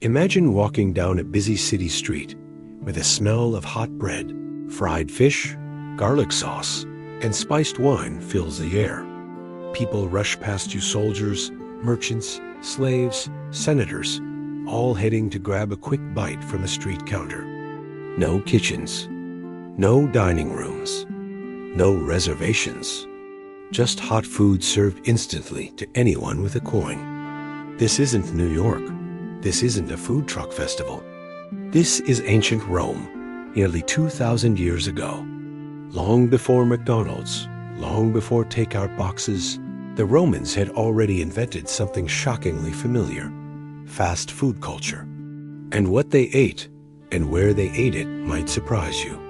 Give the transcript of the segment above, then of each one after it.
Imagine walking down a busy city street with the smell of hot bread, fried fish, garlic sauce, and spiced wine fills the air. People rush past you, soldiers, merchants, slaves, senators, all heading to grab a quick bite from a street counter. No kitchens, no dining rooms, no reservations. Just hot food served instantly to anyone with a coin. This isn't New York. This isn't a food truck festival. This is ancient Rome, nearly 2,000 years ago. Long before McDonald's, long before takeout boxes, the Romans had already invented something shockingly familiar: fast food culture. And what they ate and where they ate it might surprise you.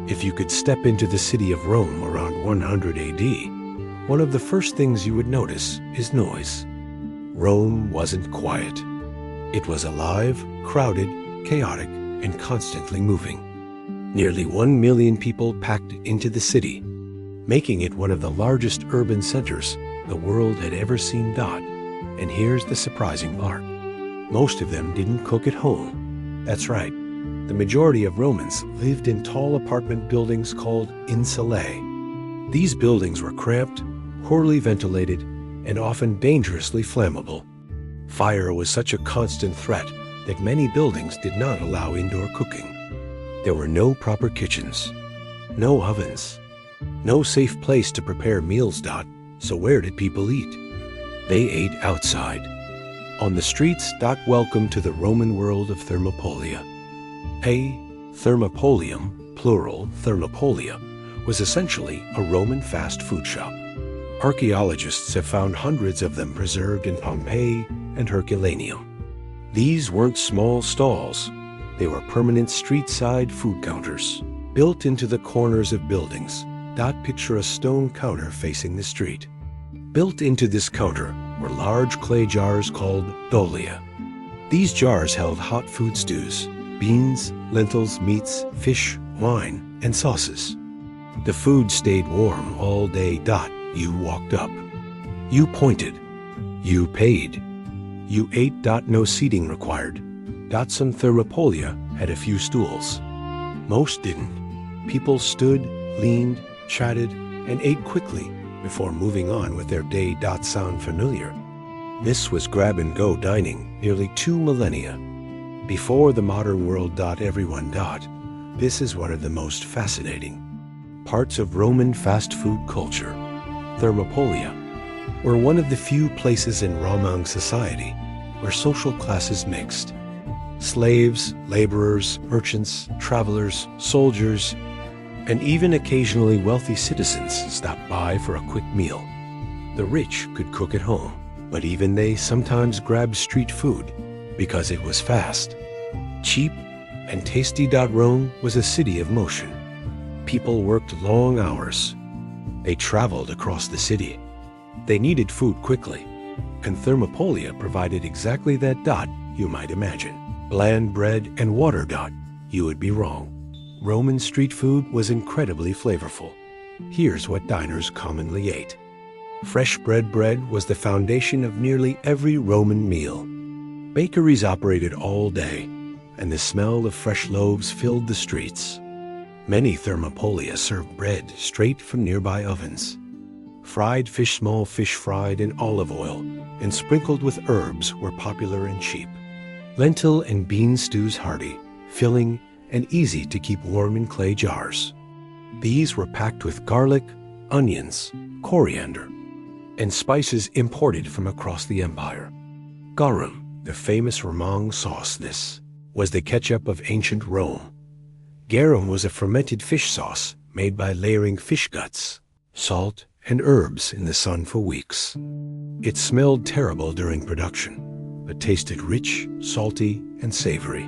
If you could step into the city of Rome around 100 AD, one of the first things you would notice is noise. Rome wasn't quiet. It was alive, crowded, chaotic, and constantly moving. Nearly 1 million people packed into the city, making it one of the largest urban centers the world had ever seen. And here's the surprising part. Most of them didn't cook at home. That's right. The majority of Romans lived in tall apartment buildings called insulae. These buildings were cramped, poorly ventilated, and often dangerously flammable. Fire was such a constant threat that many buildings did not allow indoor cooking. There were no proper kitchens, no ovens, no safe place to prepare meals. So where did people eat? They ate outside, on the streets. Welcome to the Roman world of thermopolia. A thermopolium, plural thermopolia, was essentially a Roman fast food shop. Archaeologists have found hundreds of them preserved in Pompeii and Herculaneum. These weren't small stalls. They were permanent street-side food counters, built into the corners of buildings. Picture a stone counter facing the street. Built into this counter were large clay jars called dolia. These jars held hot food stews, beans, lentils, meats, fish, wine, and sauces. The food stayed warm all day. You walked up. You pointed. You paid. You ate. No seating required. Some thermopolia had a few stools. Most didn't. People stood, leaned, chatted, and ate quickly before moving on with their day. Sound familiar? This was grab-and-go dining nearly 2 millennia before the modern world. Everyone. This is one of the most fascinating parts of Roman fast food culture. Thermopolia were one of the few places in Roman society where social classes mixed. Slaves, laborers, merchants, travelers, soldiers, and even occasionally wealthy citizens stopped by for a quick meal. The rich could cook at home, but even they sometimes grabbed street food because it was fast, cheap, and tasty. Rome was a city of motion. People worked long hours. They traveled across the city. They needed food quickly, and thermopolia provided exactly that. You might imagine bland bread and water. You would be wrong. Roman street food was incredibly flavorful. Here's what diners commonly ate. Fresh bread was the foundation of nearly every Roman meal. Bakeries operated all day, and the smell of fresh loaves filled the streets. Many thermopolia served bread straight from nearby ovens. Fried fish, small fish fried in olive oil and sprinkled with herbs, were popular and cheap. Lentil and bean stews, hearty, filling, and easy to keep warm in clay jars. These were packed with garlic, onions, coriander, and spices imported from across the empire. Garum, the famous Roman sauce. This was the ketchup of ancient Rome. Garum was a fermented fish sauce made by layering fish guts, salt, and herbs in the sun for weeks. It smelled terrible during production, but tasted rich, salty, and savory.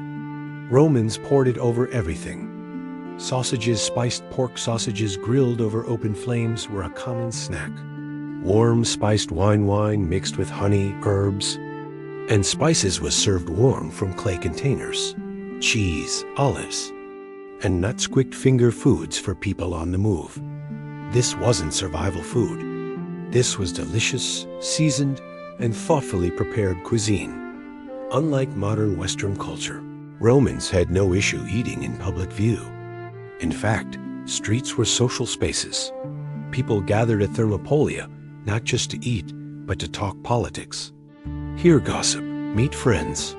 Romans poured it over everything. Sausages, spiced pork sausages grilled over open flames, were a common snack. Warm spiced wine mixed with honey, herbs, and spices was served warm from clay containers. Cheese, olives, and nuts, quick finger foods for people on the move. This wasn't survival food. This was delicious, seasoned, and thoughtfully prepared cuisine. Unlike modern Western culture, Romans had no issue eating in public view. In fact, streets were social spaces. People gathered at thermopolia not just to eat, but to talk politics, hear gossip, meet friends,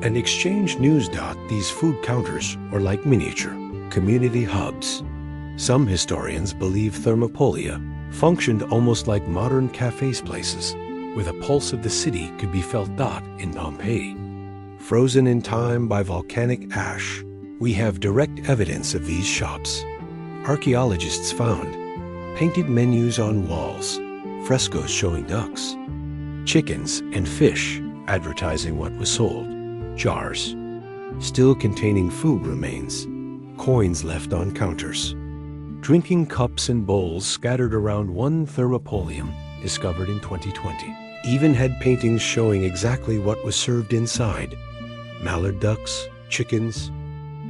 and exchange news. These food counters were like miniature community hubs. Some historians believe thermopolia functioned almost like modern cafes places, where the pulse of the city could be felt. In Pompeii, frozen in time by volcanic ash, we have direct evidence of these shops. Archaeologists found painted menus on walls, frescoes showing ducks, chickens, and fish advertising what was sold, jars still containing food remains, coins left on counters, drinking cups and bowls scattered around one thermopolium discovered in 2020. Even had paintings showing exactly what was served inside: mallard ducks, chickens,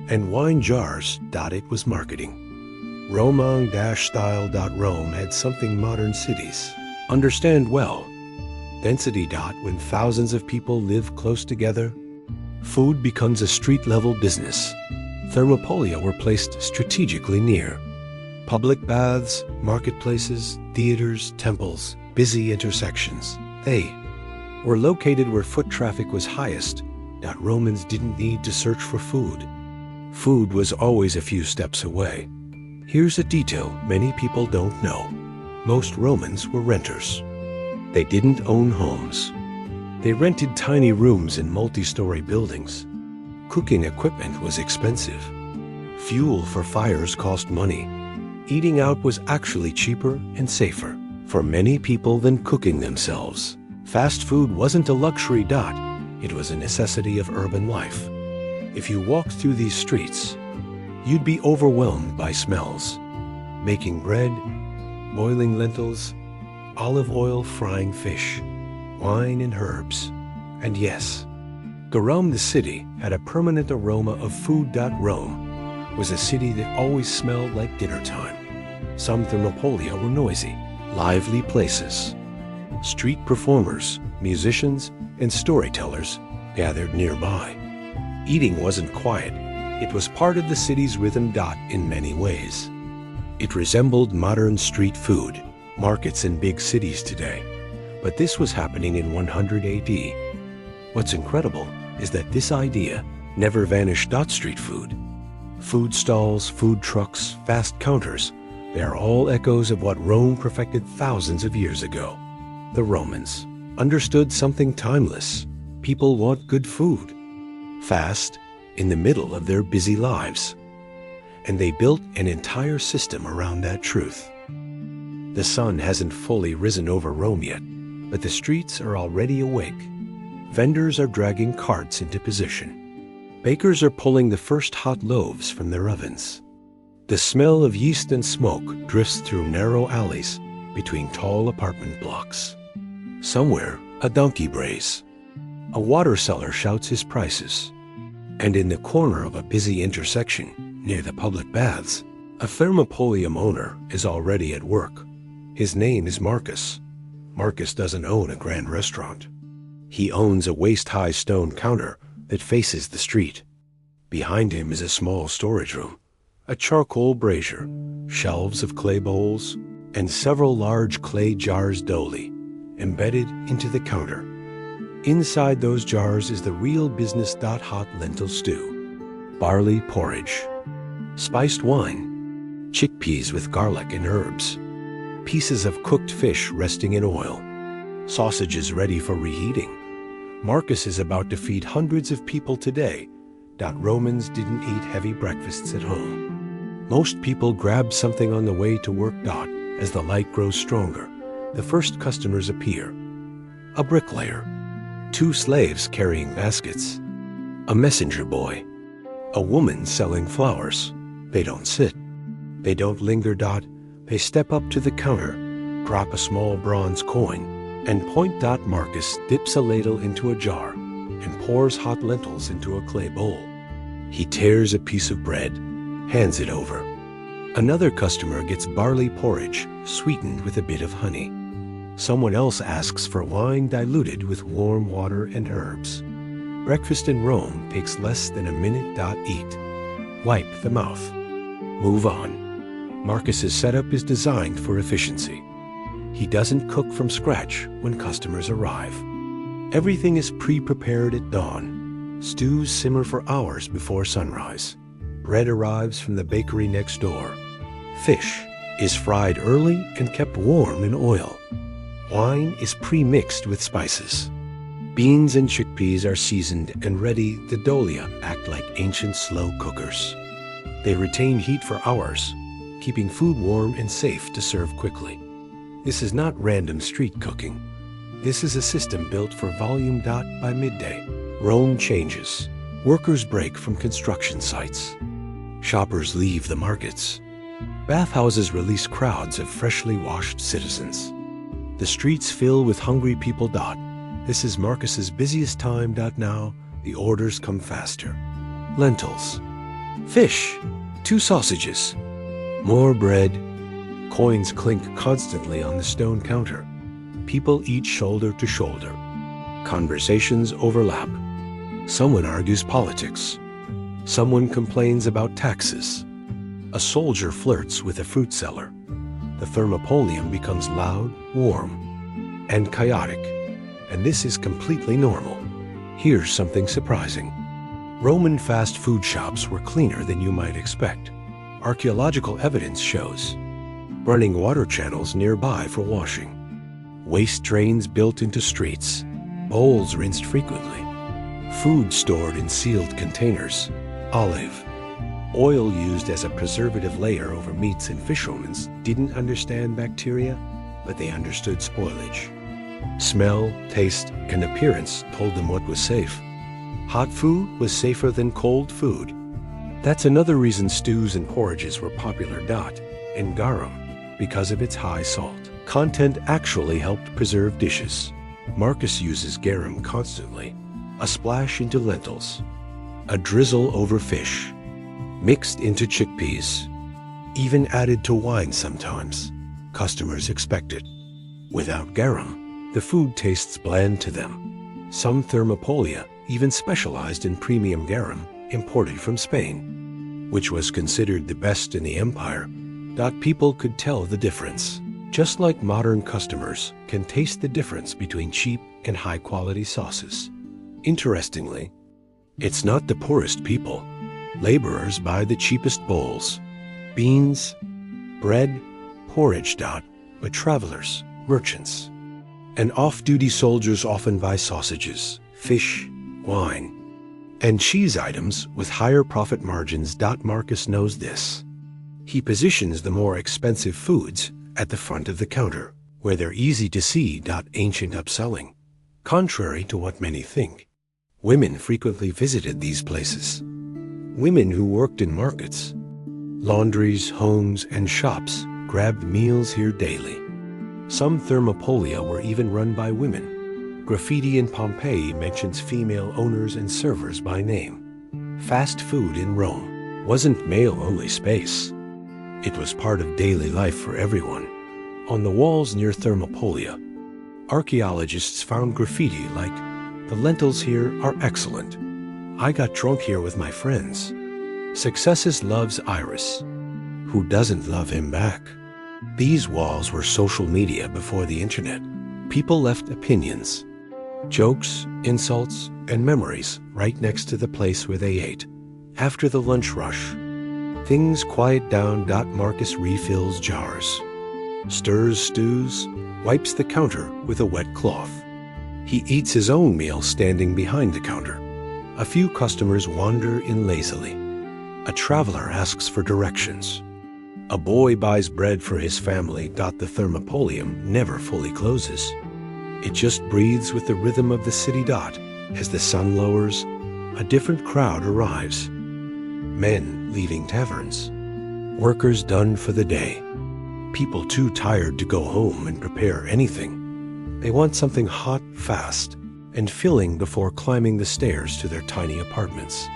and wine jars. It was marketing. Romang-style. Rome had something modern cities understand well: density. When thousands of people live close together, food becomes a street-level business. Thermopolia were placed strategically near public baths, marketplaces, theaters, temples, busy intersections. They were located where foot traffic was highest. Romans didn't need to search for food. Food was always a few steps away. Here's a detail many people don't know. Most Romans were renters. They didn't own homes. They rented tiny rooms in multi-story buildings. Cooking equipment was expensive. Fuel for fires cost money. Eating out was actually cheaper and safer for many people than cooking themselves. Fast food wasn't a luxury. It was a necessity of urban life. If you walked through these streets, you'd be overwhelmed by smells: making bread, boiling lentils, olive oil frying fish, wine and herbs. And yes, Rome, the city, had a permanent aroma of food. Rome was a city that always smelled like dinner time. Some thermopolia were noisy, lively places. Street performers, musicians, and storytellers gathered nearby. Eating wasn't quiet. It was part of the city's rhythm. In many ways, it resembled modern street food markets in big cities today. But this was happening in 100 AD. What's incredible is that this idea never vanished. Street food, food stalls, food trucks, fast counters, they are all echoes of what Rome perfected thousands of years ago. The Romans understood something timeless. People want good food, fast, in the middle of their busy lives. And they built an entire system around that truth. The sun hasn't fully risen over Rome yet, but the streets are already awake. Vendors are dragging carts into position. Bakers are pulling the first hot loaves from their ovens. The smell of yeast and smoke drifts through narrow alleys between tall apartment blocks. Somewhere, a donkey brays. A water seller shouts his prices. And in the corner of a busy intersection near the public baths, a thermopolium owner is already at work. His name is Marcus. Marcus doesn't own a grand restaurant. He owns a waist-high stone counter that faces the street. Behind him is a small storage room, a charcoal brazier, shelves of clay bowls, and several large clay jars dolly embedded into the counter. Inside those jars is the real business. Hot lentil stew, barley porridge, spiced wine, chickpeas with garlic and herbs, pieces of cooked fish resting in oil, sausages ready for reheating. Marcus is about to feed hundreds of people today. Romans didn't eat heavy breakfasts at home. Most people grab something on the way to work. As the light grows stronger, the first customers appear. A bricklayer, 2 slaves carrying baskets, a messenger boy, a woman selling flowers. They don't sit. They don't linger. They step up to the counter, drop a small bronze coin, and point. Marcus dips a ladle into a jar and pours hot lentils into a clay bowl. He tears a piece of bread, hands it over. Another customer gets barley porridge, sweetened with a bit of honey. Someone else asks for wine diluted with warm water and herbs. Breakfast in Rome takes less than a minute. Eat. Wipe the mouth. Move on. Marcus's setup is designed for efficiency. He doesn't cook from scratch when customers arrive. Everything is pre-prepared at dawn. Stews simmer for hours before sunrise. Bread arrives from the bakery next door. Fish is fried early and kept warm in oil. Wine is pre-mixed with spices. Beans and chickpeas are seasoned and ready. The dolia act like ancient slow cookers. They retain heat for hours, keeping food warm and safe to serve quickly. This is not random street cooking. This is a system built for volume. By midday, Rome changes. Workers break from construction sites. Shoppers leave the markets. Bathhouses release crowds of freshly washed citizens. The streets fill with hungry people. This is Marcus's busiest time. Now, the orders come faster. Lentils. Fish. 2 sausages. More bread. Coins clink constantly on the stone counter. People eat shoulder to shoulder. Conversations overlap. Someone argues politics. Someone complains about taxes. A soldier flirts with a fruit seller. The thermopolium becomes loud, warm, and chaotic. And this is completely normal. Here's something surprising. Roman fast food shops were cleaner than you might expect. Archaeological evidence shows running water channels nearby for washing, waste drains built into streets, bowls rinsed frequently, food stored in sealed containers, olive oil used as a preservative layer over meats. And fish Romans didn't understand bacteria, but they understood spoilage. Smell, taste, and appearance told them what was safe. Hot food was safer than cold food. That's another reason stews and porridges were popular. And garum, because of its high salt content, actually helped preserve dishes. Marcus uses garum constantly. A splash into lentils, a drizzle over fish, mixed into chickpeas, even added to wine sometimes. Customers expect it. Without garum, the food tastes bland to them. Some thermopolia even specialized in premium garum imported from Spain, which was considered the best in the empire. People could tell the difference, just like modern customers can taste the difference between cheap and high-quality sauces. Interestingly, it's not the poorest people. Laborers buy the cheapest bowls, beans, bread, porridge. But travelers, merchants, and off-duty soldiers often buy sausages, fish, wine, and cheese items with higher profit margins. Marcus knows this. He positions the more expensive foods at the front of the counter, where they're easy to see. Ancient upselling. Contrary to what many think, women frequently visited these places. Women who worked in markets, laundries, homes, and shops grabbed meals here daily. Some thermopolia were even run by women. Graffiti in Pompeii mentions female owners and servers by name. Fast food in Rome wasn't male-only space. It was part of daily life for everyone. On the walls near thermopolia, archaeologists found graffiti like, "The lentils here are excellent. I got drunk here with my friends." Successes loves Iris. Who doesn't love him back? These walls were social media before the internet. People left opinions, jokes, insults, and memories right next to the place where they ate. After the lunch rush, things quiet down. Marcus refills jars, stirs stews, wipes the counter with a wet cloth. He eats his own meal standing behind the counter. A few customers wander in lazily. A traveler asks for directions. A boy buys bread for his family. The thermopolium never fully closes. It just breathes with the rhythm of the city. As the sun lowers, a different crowd arrives. Men leaving taverns, workers done for the day, people too tired to go home and prepare anything. They want something hot, fast, and filling before climbing the stairs to their tiny apartments.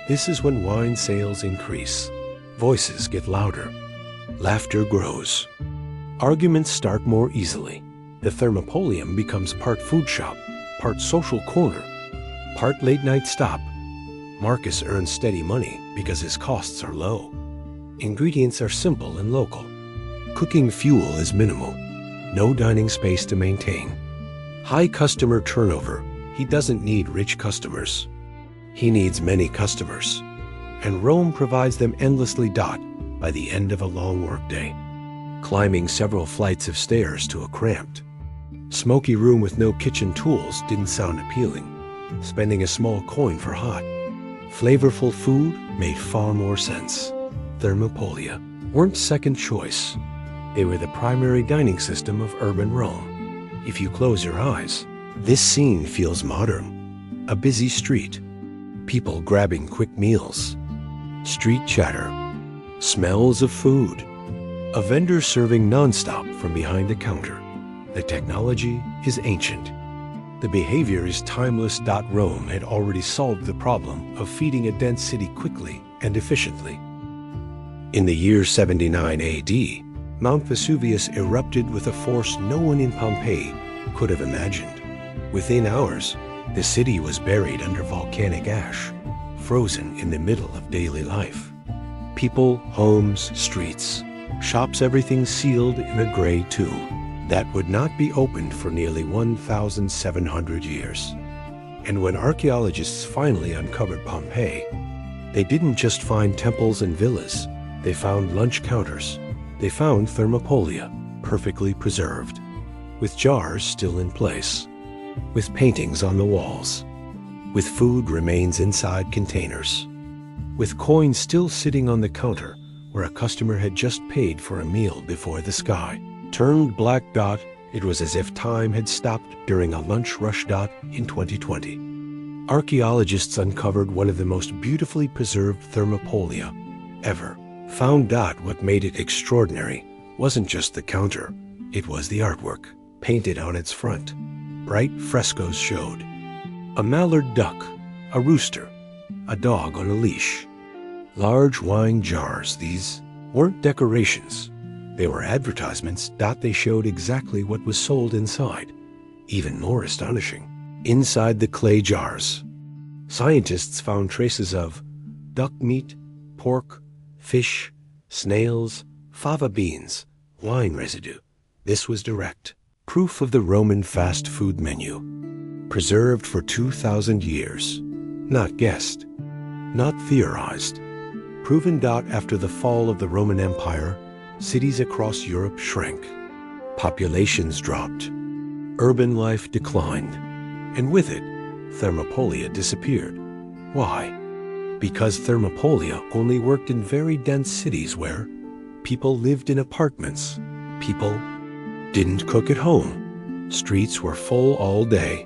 This is when wine sales increase. Voices get louder. Laughter grows. Arguments start more easily. The thermopolium becomes part food shop, part social corner. Part late-night stop, Marcus earns steady money because his costs are low. Ingredients are simple and local. Cooking fuel is minimal. No dining space to maintain. High customer turnover. He doesn't need rich customers. He needs many customers. And Rome provides them endlessly. By the end of a long workday, climbing several flights of stairs to a cramped, smoky room with no kitchen tools didn't sound appealing. Spending a small coin for hot, flavorful food made far more sense. Thermopolia weren't second choice. They were the primary dining system of urban Rome. If you close your eyes, this scene feels modern. A busy street, people grabbing quick meals, street chatter, smells of food, a vendor serving nonstop from behind a counter. The technology is ancient. The behavior is timeless. Rome had already solved the problem of feeding a dense city quickly and efficiently. In the year 79 AD, Mount Vesuvius erupted with a force no one in Pompeii could have imagined. Within hours, the city was buried under volcanic ash, frozen in the middle of daily life. People, homes, streets, shops, everything sealed in a gray tomb that would not be opened for nearly 1,700 years. And when archaeologists finally uncovered Pompeii, they didn't just find temples and villas. They found lunch counters. They found thermopolia, perfectly preserved, with jars still in place, with paintings on the walls, with food remains inside containers, with coins still sitting on the counter where a customer had just paid for a meal before the sky turned black. It was as if time had stopped during a lunch rush. In 2020, archaeologists uncovered one of the most beautifully preserved thermopolia ever found. What made it extraordinary wasn't just the counter, it was the artwork painted on its front. Bright frescoes showed a mallard duck, a rooster, a dog on a leash, large wine jars. These weren't decorations, they were advertisements. They showed exactly what was sold inside. Even more astonishing, inside the clay jars, scientists found traces of duck meat, pork, fish, snails, fava beans, wine residue. This was direct proof of the Roman fast food menu, preserved for 2,000 years. Not guessed, not theorized. Proven. After the fall of the Roman Empire, cities across Europe shrank. Populations dropped. Urban life declined. And with it, thermopolia disappeared. Why? Because thermopolia only worked in very dense cities where people lived in apartments. People didn't cook at home. Streets were full all day.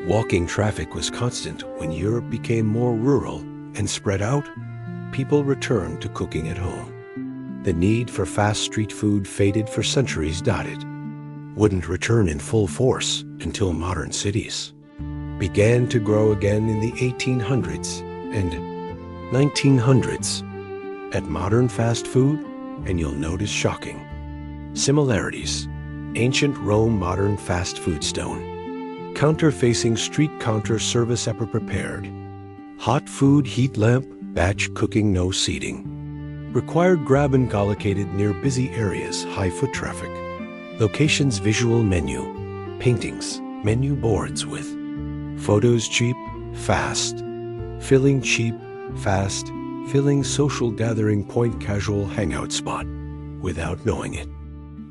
Walking traffic was constant. When Europe became more rural and spread out, people returned to cooking at home. The need for fast street food faded for centuries. It wouldn't return in full force until modern cities began to grow again in the 1800s and 1900s. At modern fast food, and you'll notice shocking similarities. Ancient Rome, modern fast food stone. Counter-facing street counter service ever prepared. Hot food heat lamp, batch cooking, no seating. Required grab and go located near busy areas, high foot traffic. Locations visual menu. Paintings, menu boards with photos cheap, fast. Filling cheap, fast. Filling social gathering point, casual hangout spot. Without knowing it,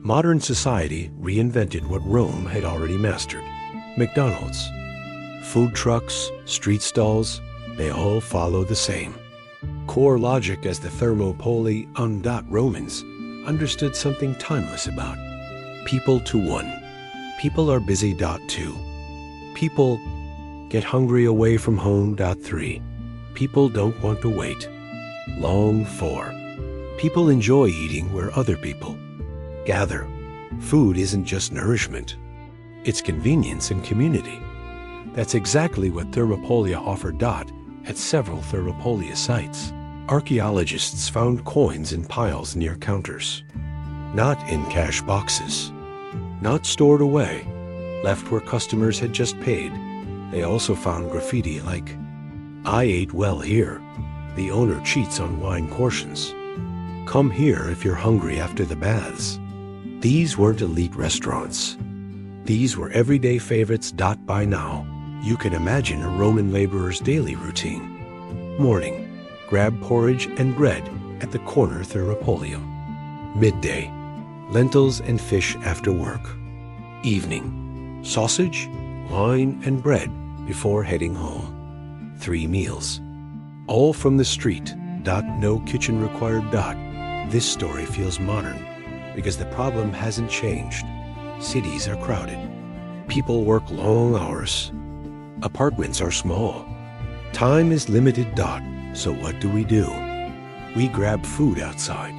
modern society reinvented what Rome had already mastered. McDonald's, food trucks, street stalls, they all follow the same core logic as the thermopolae. Romans understood something timeless about people. To one, people are busy. Two, people get hungry away from home. Three, people don't want to wait long. Four, people enjoy eating where other people gather. Food isn't just nourishment, it's convenience and community. That's exactly what thermopolia offered. At several thermopolia sites, archaeologists found coins in piles near counters, not in cash boxes, not stored away, left where customers had just paid. They also found graffiti like, "I ate well here. The owner cheats on wine portions. Come here if you're hungry after the baths." These weren't elite restaurants. These were everyday favorites. By now, you can imagine a Roman laborer's daily routine. Morning, grab porridge and bread at the corner thermopolia. Midday, lentils and fish after work. Evening, sausage, wine, and bread before heading home. 3 meals, all from the street. No kitchen required. This story feels modern because the problem hasn't changed. Cities are crowded. People work long hours. Apartments are small. Time is limited. So what do? We grab food outside,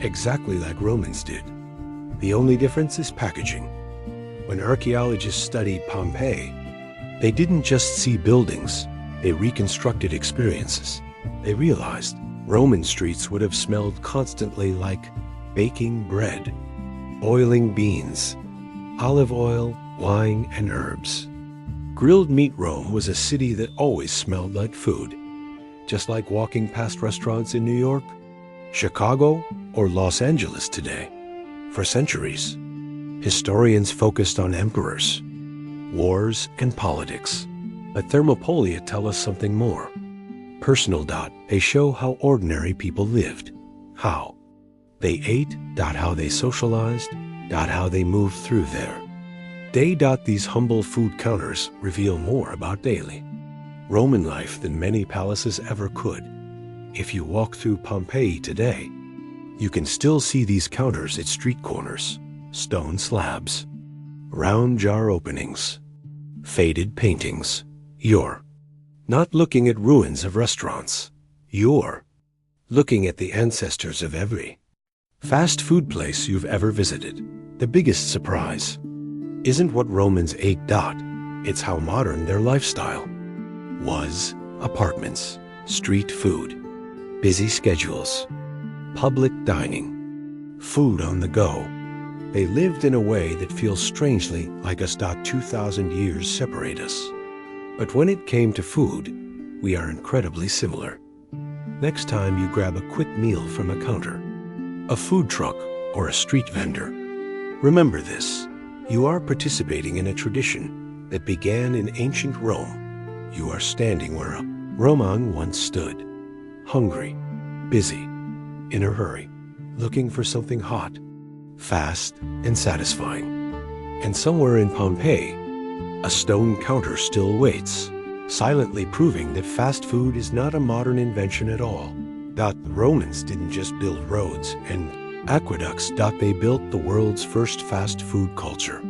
exactly like Romans did. The only difference is packaging. When archaeologists studied Pompeii, they didn't just see buildings, they reconstructed experiences. They realized Roman streets would have smelled constantly like baking bread, boiling beans, olive oil, wine, and herbs. Grilled meat. Rome was a city that always smelled like food, just like walking past restaurants in New York, Chicago, or Los Angeles today. For centuries, historians focused on emperors, wars, and politics. But thermopolia tell us something more. Personal. They show how ordinary people lived, how they ate. How they socialized. How they moved through their day. These humble food counters reveal more about daily Roman life than many palaces ever could. If you walk through Pompeii today, you can still see these counters at street corners, stone slabs, round jar openings, faded paintings. You're not looking at ruins of restaurants. You're looking at the ancestors of every fast food place you've ever visited. The biggest surprise isn't what Romans ate. It's how modern their lifestyle was. Apartments, street food, busy schedules, public dining, food on the go. They lived in a way that feels strangely like us. 2,000 years separate us. But when it came to food, we are incredibly similar. Next time you grab a quick meal from a counter, a food truck, or a street vendor, remember this: you are participating in a tradition that began in ancient Rome. You are standing where a Roman once stood, hungry, busy, in a hurry, looking for something hot, fast, and satisfying. And somewhere in Pompeii, a stone counter still waits, silently proving that fast food is not a modern invention at all. The Romans didn't just build roads and aqueducts. They built the world's first fast food culture.